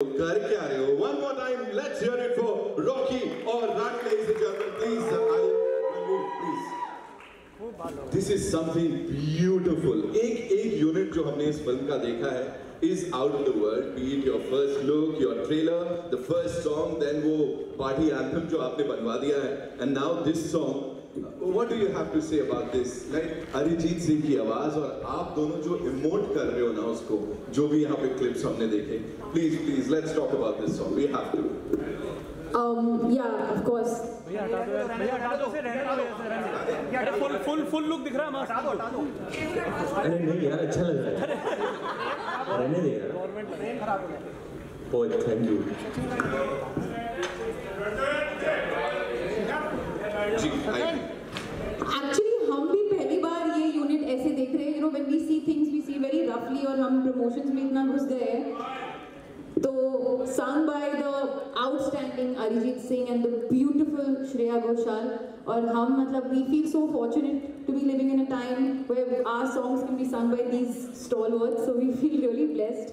कर क्या रहे हो? One more time, let's hear it for Rocky और Rani, ladies and gentlemen, please. This is something beautiful. एक यूनिट जो हमने इस फिल्म का देखा है is out of the world. Be it your first look, your trailer, the first song, then वो party anthem जो आपने बनवा दिया है, and now this song. What do you have to say about this? Like Arijit Singh की आवाज और आप दोनों जो इमोट कर रहे हो ना उसको, जो भी यहाँ पे क्लिप्स हमने देखे, please let's talk about this song. We have to. Yeah, of course. भैया हटा दो से रहने दो फुल लुक दिख रहा है मस्त हटा दो अरे नहीं यार अच्छा लग रहा है रहने दे यार गवर्नमेंट खराब हो गया बहुत थैंक यू Actually, हम भी पहली बार ये यूनिट ऐसे देख रहे हैं. You know, when we see things, we see very roughly और हम प्रमोशंस में इतना घुस गए हैं. तो sung by the outstanding Arijit Singh and the beautiful Shreya Ghoshal और हम मतलब we feel so fortunate to be living in a time where our songs can be sung by these stalwarts, so we feel really blessed.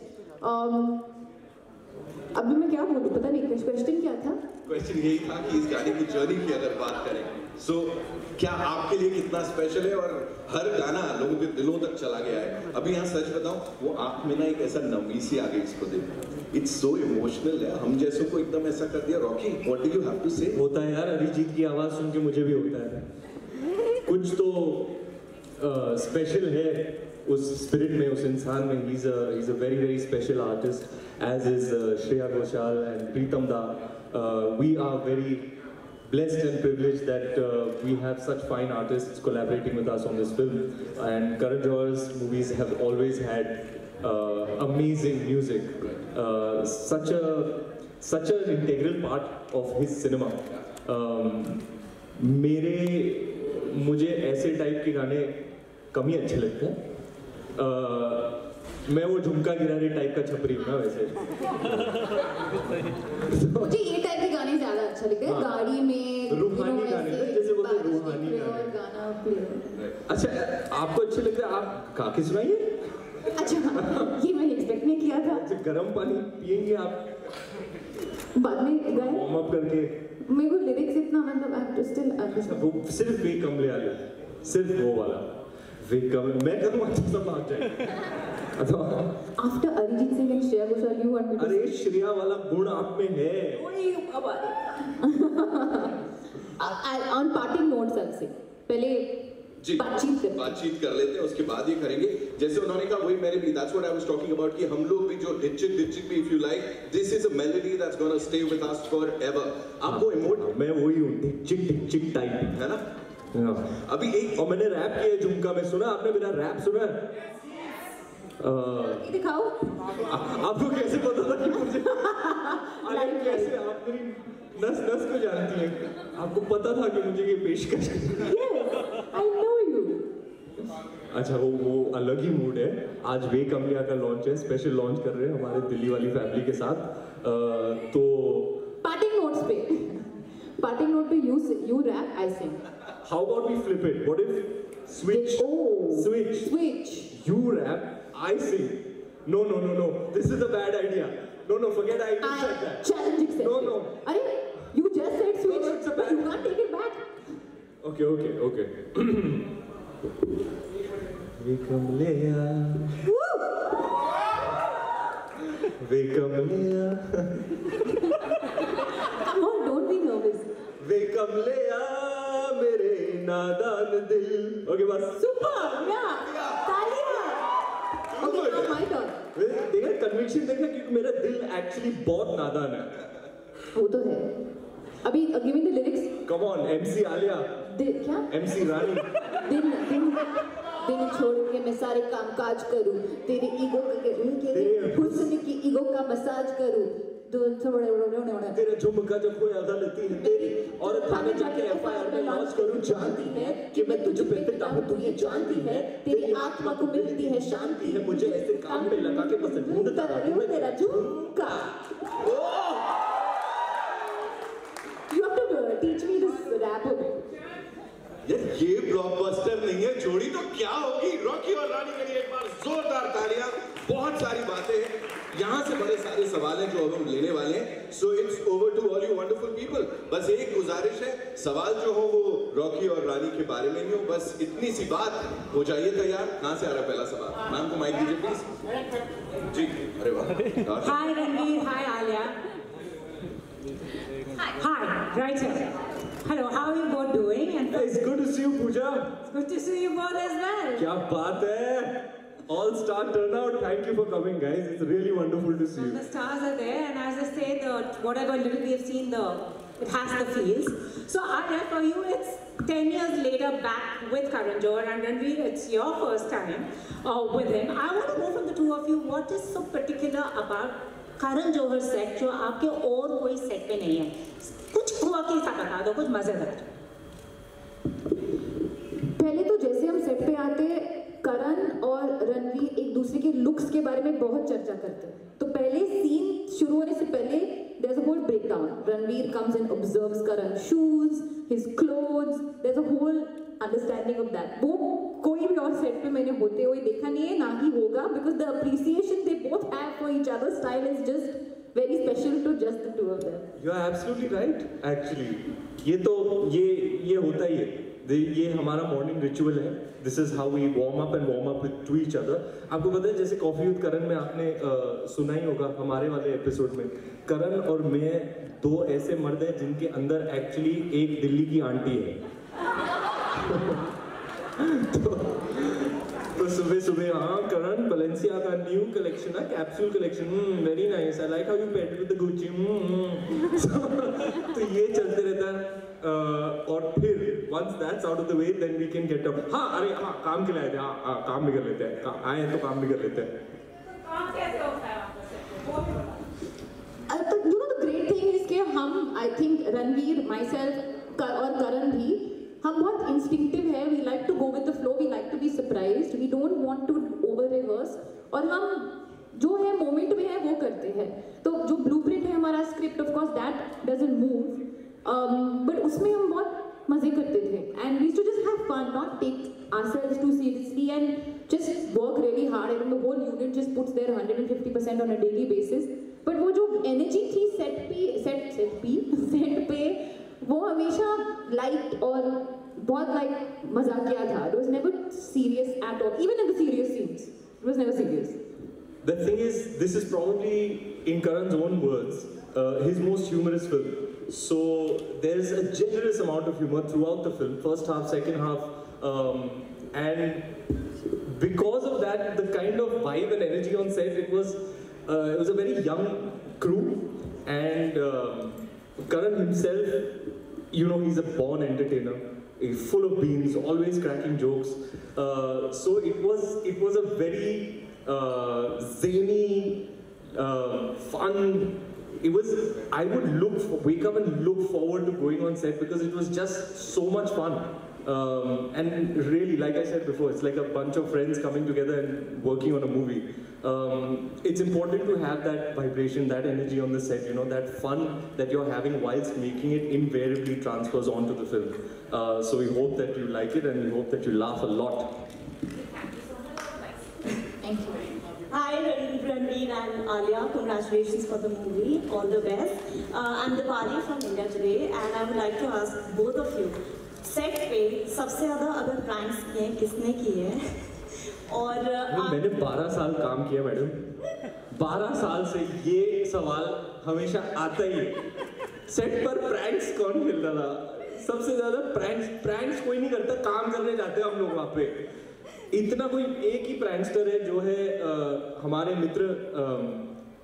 अभी मैं क्या बोलूँ पता नहीं. Question क्या था? क्वेश्चन यही था कि इस गाने की जर्नी की अगर बात करें, so क्या आपके लिए कितना स्पेशल है और हर गाना लोगों के दिलों तक चला गया है. अभी यहाँ सच बताऊं, वो आँख में ना एक ऐसा नमी सी आ गई इसको देख. It's so emotional है. हम जैसों को एकदम ऐसा कर दिया. Rocky, what do you have to say? होता है यार अरिजीत की आवाज सुन के मुझे भी होता है कुछ तो स्पेशल है उस स्पिरिट में उस इंसान में. he's a very special artist as is Shreya Ghoshal and Pritam Da. We are very blessed and privileged that we have such fine artists collaborating with us on this film, and Karan Johar's movies have always had amazing music, such an integral part of his cinema. मुझे ऐसे type के गाने कम ही अच्छे लगते हैं. मैं वो झुमका गिराने टाइप का छपरी हूँ ना वैसे. मुझे ये टाइप के गाने ज्यादा अच्छा लगते हैं. गाड़ी में रूहानी गाने ना, जैसे बोलते हैं रूहानी गाना प्ले. अच्छा आपको अच्छे लगते हैं, आप गा के सुनाइए. अच्छा ये मैं एक्सपेक्ट नहीं किया था. अच्छा गर्म पानी पियेंगे आप बाद में गाए वार्म अप करके. मेरे को लिरिक्स इतना मतलब आई हैव टू स्टिल वो सिर्फ वे कमले वाले, सिर्फ वो वाला वे कमले मैं करूँगा तो सब भाग जाए. After Arijit Singh and Shreya Ghoshal you want me to. अरे श्रेया वाला गुण आप में है. ओए अब ऑन पार्टिंग नोट्स आई से पहले बातचीत कर लेते हैं, उसके बाद ये करेंगे. जैसे उन्होंने कहा वही मैंने भी that's what I was talking about कि हम लोग भी जो डिचिक भी if you like this is a melody that's gonna stay with us forever. आपको इमोट मैं वही हूँ डिचिक टाइप है ना. अभी एक और मैंने रैप किया झुमका में. सुना आपने मेरा रैप सुना? दिखाओ. आपको कैसे पता था कि मुझे अरे कैसे आप मेरी नस को जानती हैं. आपको पता था कि मुझे ये पेशकश आई नो यू. अच्छा वो अलग ही मूड है. आज वे कमलिया का लॉन्च है, स्पेशल लॉन्च कर रहे हैं हमारे दिल्ली वाली फैमिली के साथ. तो पार्टिंग नोट पे you rap I sing. How about we flip it? What if switch you rap I sing. No this is a bad idea. No forget I even said that. Challenge accepted. No अरे you just said switch. No, it's a bad. You can't take it back. Okay. We come Leia. We come Leia. Come on, don't be nervous. We come Leia मेरे नादान दिल. Okay बस. Super. Yeah. तालियां. Okay, now my turn. देखा conviction देखा क्योंकि मेरा दिल एक्चुअली बहुत नादान है. वो तो है. अभी give me the lyrics. Come on MC Alia. क्या? MC रानी. दिन छोड़ के मैं सारे काम काज करूं, तेरे ईगो के हुस्न की ईगो का मसाज करूं. तेरा झुमका जब कोई गलती है तेरी और थाने जाके FIR में लॉन्च करूं. जानती है कि मैं तुझ पे फिदा हूं, तू ये जानती है. तेरी आत्मा को मिलती है शांति है. मुझे ऐसे काम पे लगा के बस ढूंढता रहूं तेरा झुमका. You have to teach me this rap. यार ये ब्लॉकबस्टर नहीं है, जोड़ी तो क्या होगी. रॉकी और रानी के लिए एक बार जोरदार तालियां. बहुत सारी बातें हैं, यहाँ से बड़े सारे सवाल हैं जो अब हम लेने वाले हैं. So it's over to all you wonderful people. बस एक गुजारिश है, सवाल जो हो वो रॉकी और रानी के बारे में ही हो, बस इतनी सी बात. हो जाइए तैयार. कहाँ से आ रहा है पहला सवाल? मैम को माइक दीजिए प्लीज. जी, अरे वाह. Hi Ranveer, hi Alia. Hi, right here. Hello, how are you both doing? And It's good to see you, Pooja. it's good to see you both as well. क्या बात है? All-star turnout. Thank you for coming, guys. It's really wonderful to see The you. stars are there, and as I say, whatever little we have seen, it has the feels. So Alia, for you, it's 10 years later back with Karan Johar, and Ranveer, it's your first time with him. I want to know from the two of you, what is so particular about Karan Johar set जो आपके और कोई set पे नहीं है? कुछ हुआ के साथ बता दो, कुछ मजेदार. पहले तो जैसे हम सेट पे आते करण और रणवीर एक दूसरे के लुक्स के बारे में बहुत चर्चा करते हैं. तो पहले सीन शुरू होने से पहले there's a whole breakdown. Ranveer comes and observes Karan's shoes, his clothes. There's a whole understanding of that. वो कोई भी और सेट पे मैंने होते हुए देखा नहीं है, ना ही होगा, because the appreciation they both have for each other's style is just very special to just the two of them. You are absolutely right. Actually, ये होता ही है. ये हमारा मॉर्निंग रिचुअल है. This is how we warm up with to each other. आपको पता है जैसे कॉफी विद करण में आपने सुना ही होगा हमारे वाले एपिसोड में, करण और मैं दो ऐसे मर्द हैं जिनके अंदर एक्चुअली एक दिल्ली की आंटी है. तो सुबह सुबह हाँ करण Balenciaga का न्यू कलेक्शन है, capsule collection, very nice, I like how you paid with the Gucci. तो ये चलते रहता है. और फिर once that's out of the way then we can get up. हाँ अरे हाँ काम के लिए आए थे, हाँ काम भी कर लेते हैं, आए हैं तो काम भी कर लेते हैं. काम कैसे होता है तो you know the great thing is कि हम I think रणवीर myself और करण भी हम बहुत instinctive है. We like to go with the flow, we like to be surprised, we don't want to over rehearse. और हम जो है मोमेंट में है वो करते हैं. तो जो ब्लूप्रिंट है हमारा script of course that doesn't move, but उसमें हम बहुत मजे करते थे. And we to just have fun, not take ourselves too seriously and just work really hard. And the whole unit just puts their 150% on a daily basis. But वो जो energy थी set पे वो हमेशा लाइट और बहुत like मजाकिया था. It was never serious at all. Even in the serious scenes, it was never serious. The thing is, this is probably, in Karan's own words, his most humorous film. So there's a generous amount of humor throughout the film, first half, second half, and because of that, the kind of vibe and energy on set, it was a very young crew, and Karan himself, you know, he's a born entertainer. He's full of beans, always cracking jokes. So it was a very zany, fun. I would wake up and look forward to going on set because it was just so much fun. And really, like I said before, it's like a bunch of friends coming together and working on a movie. It's important to have that vibration, that energy on the set, you know, that fun that you're having whilst making it invariably transfers onto the film. So we hope that you like it and we hope that you laugh a lot. Thank you. Hi Ranveer and Alia, congratulations for the movie, all the best. I'm Dipali from India today and I would like to ask both of you, set पे सबसे ज़्यादा अगर pranks किए किसने किए हैं? और मैंने 12 साल काम किया मैडम, 12 साल से ये सवाल हमेशा आता ही है. सेट पर प्रैंक्स कौन खेलता था? सबसे ज़्यादा प्रैंक्स कोई नहीं करता, काम करने जाते हैं हम लोग वहाँ पे. इतना कोई एक ही प्रैंकस्टर है जो है हमारे मित्र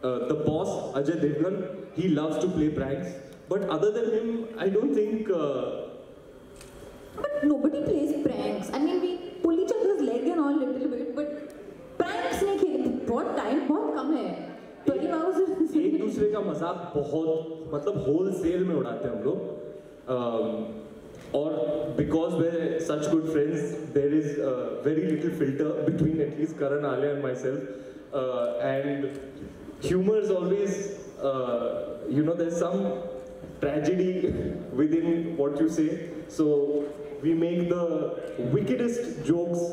the boss Ajay Devgn. He loves to play pranks, but other than him I don't think. But nobody plays pranks. I mean, we pull each other's leg and all little bit, but pranks नहीं खेलते. बहुत time बहुत कम है. 20 hours. एक दूसरे का मजाक बहुत मतलब होल सेल में उड़ाते हैं हम लोग. और because we're such good friends, there is very little filter between at least Karan, Alia and myself. And humor is always, you know, there's some tragedy within what you say. So we make the wickedest jokes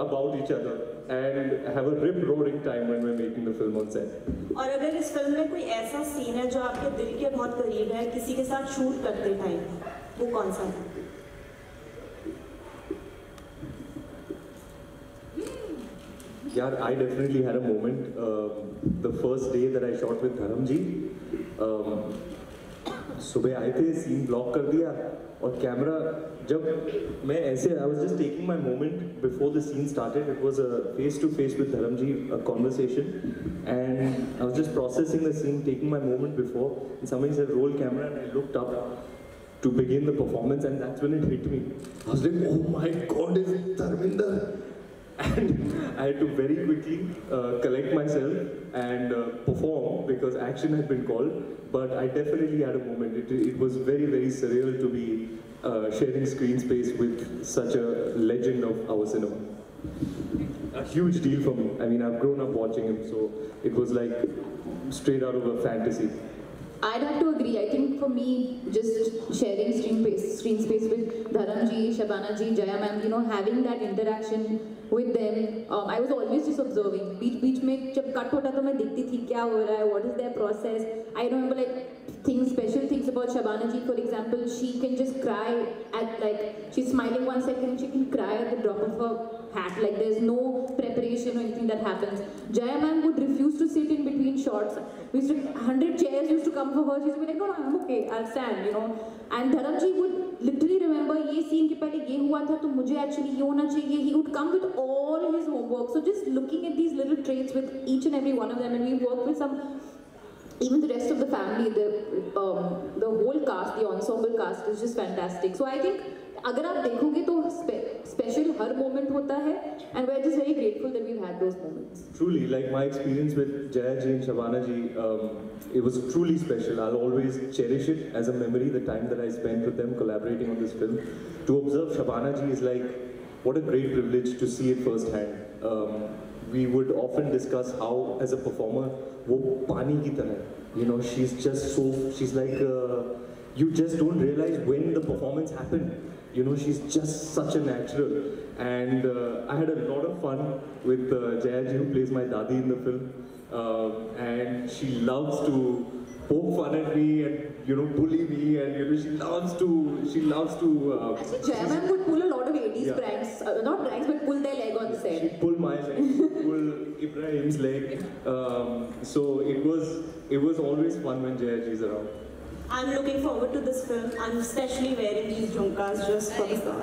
about each other. and have a rip-roaring time when we're making the film on set. और अगर इस film में कोई ऐसा scene है जो आपके दिल के बहुत करीब है किसी के साथ शूट करते टाइम, वो कौन सा है? Yeah, I definitely had a moment. The first day that I shot with Dharamji, सुबह आए थे, सीन ब्लॉक कर दिया और कैमरा जब मैं ऐसे I was just taking my moment before the scene started. It was a face-to-face with Dharamji, a conversation, and I was just processing the scene, taking my moment before, and somebody said roll camera, and I looked up to begin the performance, and that's when it hit me. I was like, oh my God, is it Dharminder? And I had to very quickly collect myself and perform because action had been called. But I definitely had a moment. It was very, very surreal to be sharing screen space with such a legend of our cinema. A huge deal for me. I mean, I've grown up watching him, so it was like straight out of a fantasy. I'd have to agree. I think for me, just sharing screen space with Dharamji, Shabana ji, Jaya ma'am, you know, having that interaction with them, I was always just observing. बीच में जब cut होता तो मैं देखती थी क्या हो रहा है, what is their process. I remember like special things about Shabana ji. For example, she can just cry at like she's smiling 1 second, she can cry at the drop of her hat. Like there's no preparation or anything that happens. Jaya ma'am would refuse to sit in between shots. We used to 100 chairs used to come for her. She used to be like, no, I'm okay, I'll stand, you know. And Dharamji would literally remember ये scene के पहले ये हुआ था तो मुझे actually ये होना चाहिए. He would come with all his homework. So just looking at these little traits with each and every one of them, and we worked with some, even the rest of the family, the whole cast, the ensemble cast is just fantastic. So I think अगर आप देखोगे तो special हर moment होता है, and we're just very grateful that we've had those moments. Truly, like my experience with Jaya ji and Shabana ji, it was truly special. I'll always cherish it as a memory, the time that I spent with them collaborating on this film. To observe Shabana ji is like, what a great privilege to see it firsthand. We would often discuss how, as a performer, wo pani ki tarah, you know, she's just so, she's like, you just don't realize when the performance happened. You know, she's just such a natural. And I had a lot of fun with Jaya ji, who plays my dadi in the film. And she loves to poke fun at me and, you know, bully me, and, you know, she loves to Actually, Jaya ma'am would pull a lot of 80s pranks, not pranks, but pull their leg on set. She'd pull my leg, she'd pull Ibrahim's leg. So it was always fun when Jaya ji's around. I'm looking forward to this film. I'm especially wearing these jhumkas just for the song.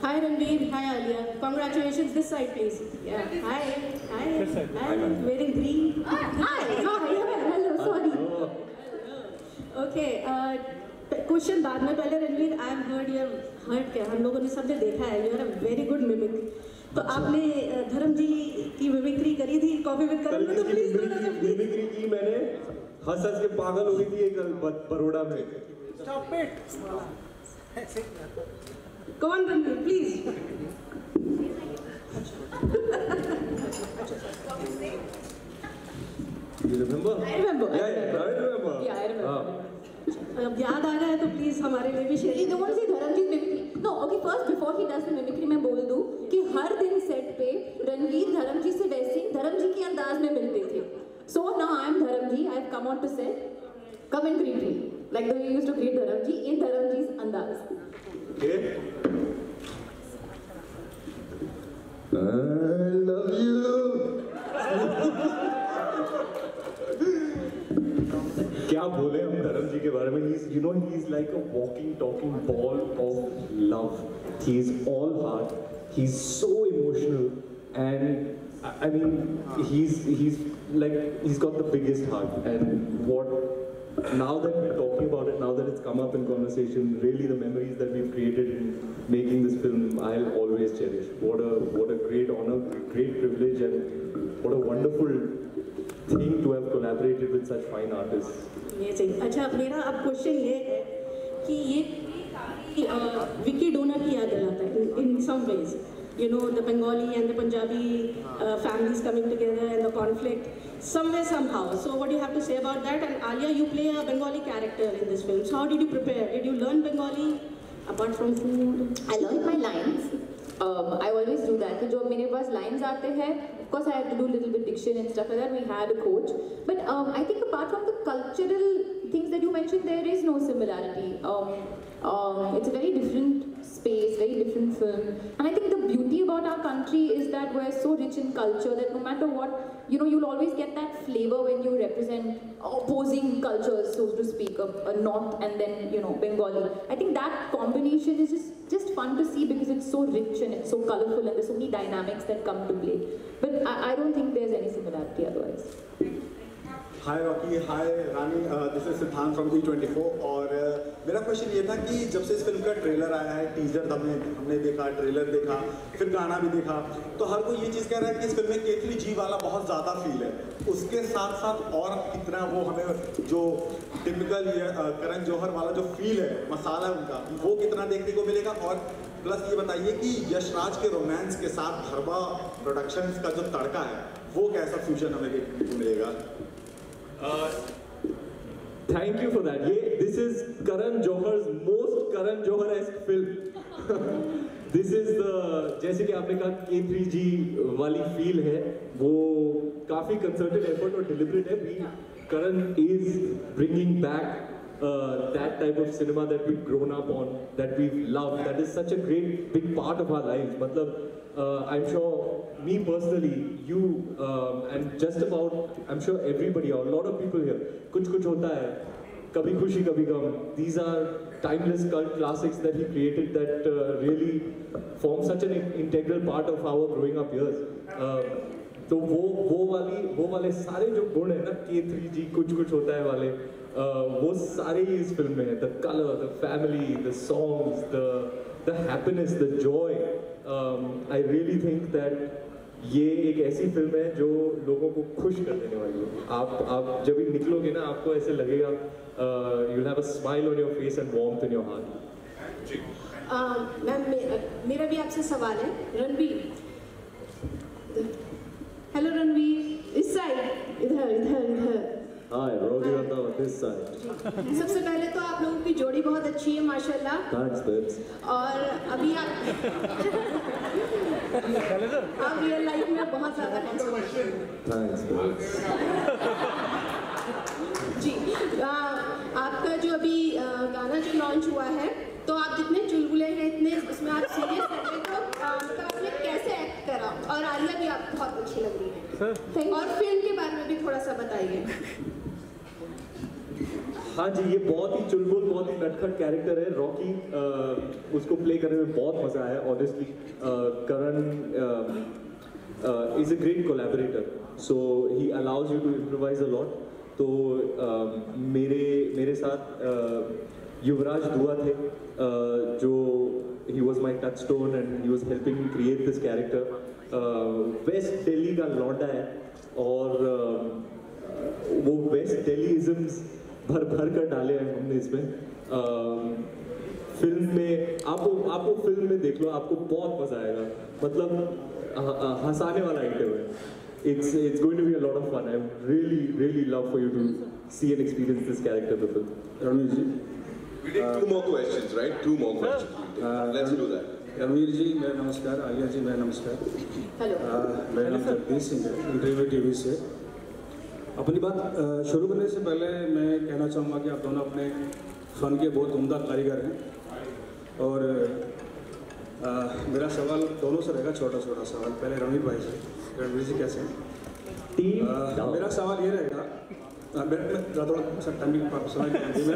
Hi Ranveer, hi Alia. Congratulations. This side, please. Yeah. Hi. This side. Hi. Wearing green. Hi. Hello. Sorry. Okay. Question बाद में पहले Ranveer, I've heard you heard क्या हम लोगों ने सबने देखा है. You are a very good mimic. तो आपने धर्म जी की मिमिक्री करी थी कॉफी विद करण में, तो प्लीज मिमिक्री की मैंने, हंस के पागल हो गई थी एक बड़ौदा में. Stop it. Come on Ranveer, please. You remember? I remember. Yeah, I remember. Yeah, I remember. अब याद आ रहा है तो प्लीज हमारे लिए भी share. You don't want to say Dharamji's mimicry? No, okay. First, before he does the mimicry, मैं बोल दूँ कि हर दिन सेट पे रणवीर धर्मजी से वैसे धर्मजी के अंदाज में मिलते थे. So now I'm Dharamji. I've come on to set. Come and greet me, like the way you used to greet Dharamji in Dharamji's andaz. Okay. I love you. क्या बोले हम धर्म जी के बारे में? He's like a walking, talking ball of love. He's all heart. He's so emotional, and I mean, he's got the biggest heart. And now that we're talking about it, now that it's come up in conversation, really the memories that we've created in making this film, I'll always cherish. What a great honor, great privilege, and what a wonderful thing to have collaborated with such fine artists. Amazing. अच्छा, मेरा अब question ये है कि ये Vicky donor की याद दिलाता है in some ways. You know, the Bengali and the Punjabi families coming together and the conflict, somewhere, somehow. So what do you have to say about that? And Alia, you play a Bengali character in this film. So how did you prepare? Did you learn Bengali apart from food? I learned my lines. I always do that. So जब मेरे पास lines आते हैं, of course I have to do little bit diction and stuff like that. We had a coach, but I think apart from the cultural things that you mentioned, there is no similarity. It's a very different space, very different film, and I think the beauty about our country is that we're so rich in culture that no matter what, you know, you'll always get that flavor when you represent opposing cultures, so to speak, a North and then, you know, Bengali. I think that combination is just fun to see because it's so rich and it's so colorful and there's so many dynamics that come to play. But I don't think there's any similarity otherwise. Hi Rocky, hi Rani, this is Siddhant from E24 और मेरा question ये था कि जब से इस film का trailer आया है, टीजर हमने देखा, ट्रेलर देखा, फिर गाना भी देखा, तो हर कोई ये चीज़ कह रहा है कि इस फिल्म में K3G वाला बहुत ज़्यादा फील है। उसके साथ साथ और कितना वो हमें जो टिपिकल करण जौहर वाला जो फील है, मसाला है उनका, वो कितना देखने को मिलेगा? और प्लस ये बताइए कि यशराज के रोमांस के साथ धर्मा प्रोडक्शंस का जो तड़का है, वो कैसा फ्यूजन हमें देखने को मिलेगा? Thank you for that. This is Karan Johar's most Karan Johar-esque film. This is the, जैसे कि आपने कहा K3G वाली feel है, वो काफी concerted effort और deliberate है. Karan is bringing back that type of cinema that we've grown up on, that we've loved. That is such a great big part of our lives. मतलब I'm sure me personally, you and just about, I'm sure everybody or a lot of people here, कुछ होता है, कभी खुशी कभी गम. These are timeless cult classics that he created that really form such an integral part of our growing up years. तो वो वाले सारे जो गुण है ना K3G कुछ होता है वाले, वो सारे ही इस फिल्म में है. The color, the family, the songs, the happiness, the joy. I really think that ये एक ऐसी फिल्म है जो लोगों को खुश कर देने वाली है. आप जब भी निकलोगे ना, आपको ऐसे लगेगा you'll have a smile on your face and warmth in your heart. Ma'am मेरा भी आपसे सवाल है. रणवीर, हेलो रणवीर, इस साइड, इधर. Hi, Rogi Rata on this side. सबसे पहले तो आप लोगों की जोड़ी बहुत अच्छी है माशाल्लाह. Thanks, babes. और अभी आप रियल लाइफ में बहुत ज़्यादा हैं. Thanks, babes. जी, आपका जो अभी गाना जो लॉन्च हुआ है, तो आप जितने चुलबुले हैं इतने उसमें आप सीरियस हैं, तो मतलब आपने कैसे एक्ट करा? और आलिया भी आपको बहुत अच्छी लग रही है. और फिल्म के बारे में भी थोड़ा सा बताइए. हाँ जी, ये बहुत ही चुलबुल, बहुत ही नटखट कैरेक्टर है. रॉकी, उसको प्ले करने में बहुत मजा आया. Honestly Karan is a great collaborator, so he allows you to improvise a lot. तो मेरे साथ युवराज दुआ थे, जो he was my touchstone and he was helping me create this character. West Delhi का लौंडा है और वो वेस्ट दिल्लीइज्म्स भर कर डाले हैं हमने इसमें. फिल्म में आपको फिल्म में देख लो, आपको बहुत मजा आएगा. मतलब हंसाने वाला आइटम है. It's going to be a lot of fun. I really love for you to see and experience this character of the film. Ranveer ji, We take two more questions, right? Two more questions. Let's do that. Ranveer जी मेरा नमस्कार, आलिया जी मेरा नमस्कार. Hello. मेरा नाम जगदीश सिंह है, interview TV से. अपनी बात शुरू करने से पहले मैं कहना चाहूँगा कि आप दोनों अपने फ़न के बहुत उम्दा कारीगर हैं. और मेरा सवाल दोनों से रहेगा, छोटा सवाल. पहले रणवीर भाई से. रणवीर जी कैसे हैं? मेरा सवाल ये रहेगा, मेरा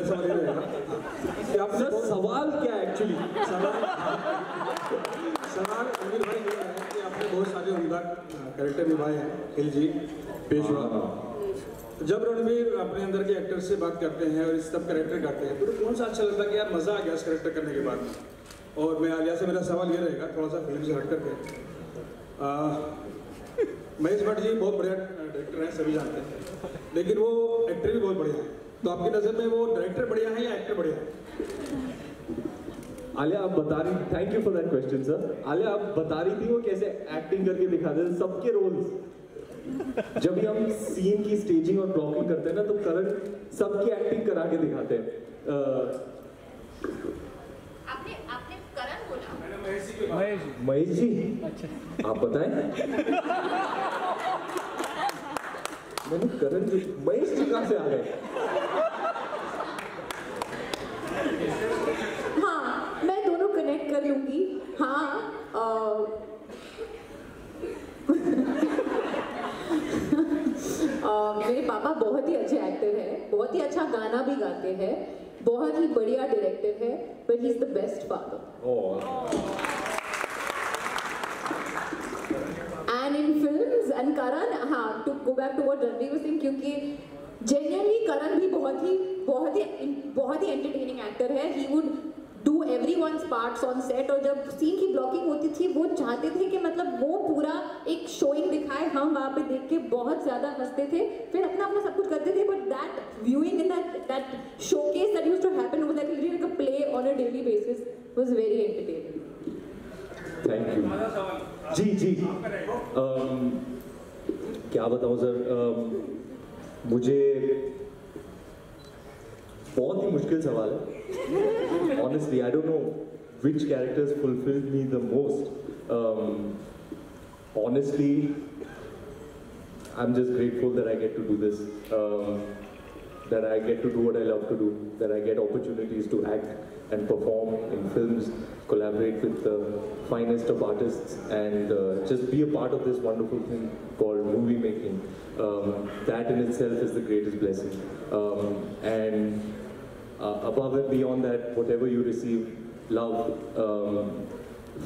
सवाल ये रहेगा कि आपने सवाल क्या एक्चुअली सवाल रणवीर भाई ये है कि आपने बहुत सारे उम्दा कैरेक्टर निभाए हैं. खिलजी, पेशवा. जब रणवीर अपने अंदर के एक्टर से बात करते हैं और इस सब कैरेक्टर करते हैं, तो कौन सा अच्छा लगता है कि यार मज़ा आ गया इस कैरेक्टर करने के बाद? और मैं आलिया से मेरा सवाल ये रहेगा, थोड़ा सा फिल्म से हट करके. महेश भट्ट जी बहुत बढ़िया डायरेक्टर हैं, सभी जानते हैं, लेकिन वो एक्टर भी बहुत बढ़िया है. तो आपकी नज़र में वो डायरेक्टर बढ़िया है या एक्टर बढ़िया है? आलिया, आप बता रही, thank you for that question sir. Alia, आप बता रही थी वो कैसे एक्टिंग करके दिखाते थे सबके रोल्स. जब भी हम सीन की स्टेजिंग और ब्लॉकिंग करते हैं ना, तो करण सबकी एक्टिंग करा के दिखाते हैं. आपने करण महेश जी आप बताएं। मैंने करण जी महेश जी कहाँ से आ गए? हाँ मैं दोनों कनेक्ट कर लूंगी। हाँ मेरे पापा बहुत ही अच्छे एक्टर हैं, बहुत ही अच्छा गाना भी गाते हैं, बहुत ही बढ़िया डायरेक्टर है, but he is the best father. And in films and Karan, हाँ to go back to what Ranveer was saying, क्योंकि जेन्युइनली करण भी बहुत ही एंटरटेनिंग एक्टर है। He would do everyone's parts on set, और जब सीन की ब्लॉकिंग होती थी वो चाहते थे कि मतलब वो पूरा एक शोइंग दिखाए, हम वहाँ पे देख के बहुत ज़्यादा हंसते थे, फिर अपना सब कुछ करते थे, but that viewing in that showcase that used to happen was like literally like a play on a daily basis, was very entertaining. Thank you ji. क्या बताऊँ सर, मुझे बहुत ही मुश्किल सवाल है। Honestly, I don't know which characters fulfilled me the most. Honestly, I'm just grateful that I get to do this, that I get to do what I love to do, that I get opportunities to act and perform in films, collaborate with the finest of artists, and just be a part of this wonderful thing called movie making. That in itself is the greatest blessing. And above and beyond that, whatever you receive, love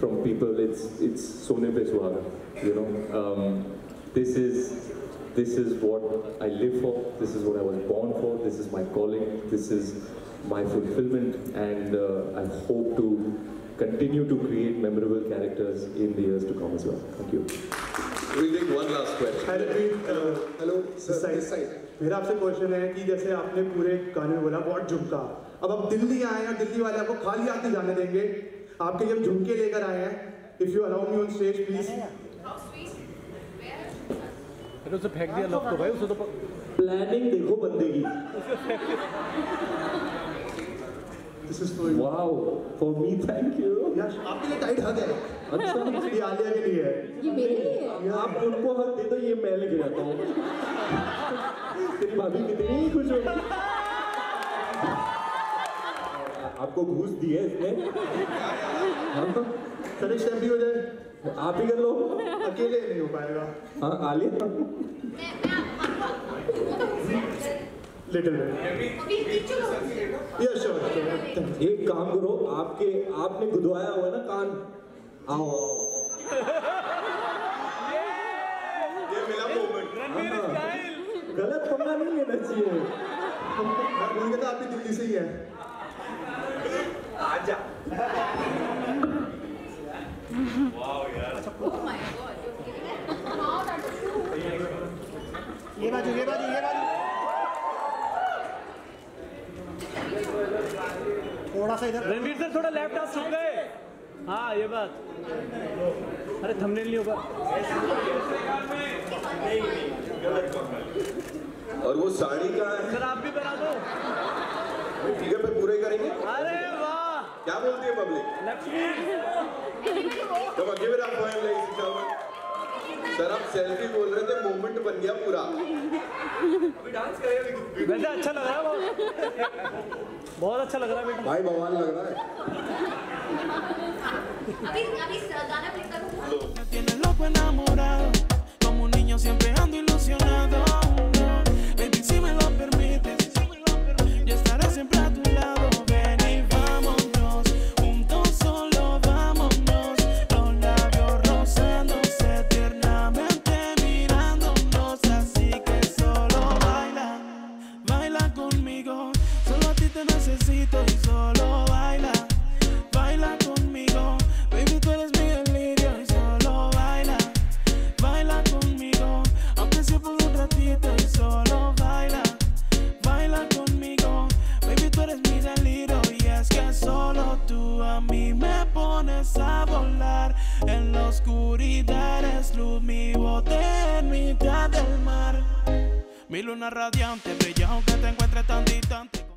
from people, it's Sone Pe Suhaga, you know. This is what I live for. This is what I was born for. This is my calling. This is my fulfillment, and I hope to continue to create memorable characters in the years to come as well. Thank you. We'll take one last question. Hello, sir. मेरा आपसे question है कि जैसे आपने पूरे गाने में बोला बहुत झुमका, अब आप दिल्ली आए हैं, दिल्ली वाले आपको खाली हाथ नहीं जाने देंगे, आपके लिए झुमके लेकर आए हैं। If you allow me on stage please. उसे फेंक दिया लोग तो भाई, उसे तो प्लानिंग देखो बंदे की। This is for you. Wow, for me, thank you. यश आपके लिए टाइट हग है। अच्छा, ये आलिया के लिए है। ये मेरे लिए है। आप उनको हक दे दो, ये मैं लेके जाता हूँ। तेरी भाभी कितनी खुश होगी। आपको घूस दी है इसने? सर स्टेप भी हो जाए, आप ही कर लो। अकेले नहीं हो पाएगा। हाँ Alia. Little bit. Yes sure. एक काम करो, आपने गुदवाया हुआ ना कान, आओ। ये मिला मोमेंट। गलत पंगा नहीं लेना चाहिए। मुझे तो आप भी दिल्ली से ही है। आजा। वाओ यार। Oh my God. ये बाजू। थोड़ा सा इधर। रणवीर सर थोड़ा लेफ्ट हाथ झुक गए। हाँ ये बात। अरे थंबनेल नहीं होगा। और वो साड़ी कहाँ है? सर आप भी बना दो। ठीक है, फिर पूरे करेंगे। अरे वाह। क्या बोलती है public? Lakshmi. Come on, give it up for him, ladies and gentlemen. Sir आप सेल्फी बोल रहे थे, मोमेंट बन गया पूरा। अभी डांस करेगा। वैसे अच्छा लग रहा है बहुत अच्छा लग रहा है बेटा। भाई भगवान लग रहा है। अभी गाना प्ले करो। Me tiene loco enamorado, como un niño siempre ando ilusionado. Baby, si me lo permites, yo estaré siempre a tu lado. Ven y vámonos, juntos solo vámonos. Los labios rozándose tiernamente mirándonos. Así que solo baila, baila conmigo. Solo a ti te necesito y solo baila, baila conmigo. Baby, tú eres mi delirio y solo baila, baila conmigo. Aunque sea por un ratito y solo baila, baila conmigo. Baby, tú eres mi delirio y es que solo tú a mí me pones a volar. En la oscuridad eres luz, mi bote en mitad del mar. Mi luna radiante brilla aunque te encuentres tan distante.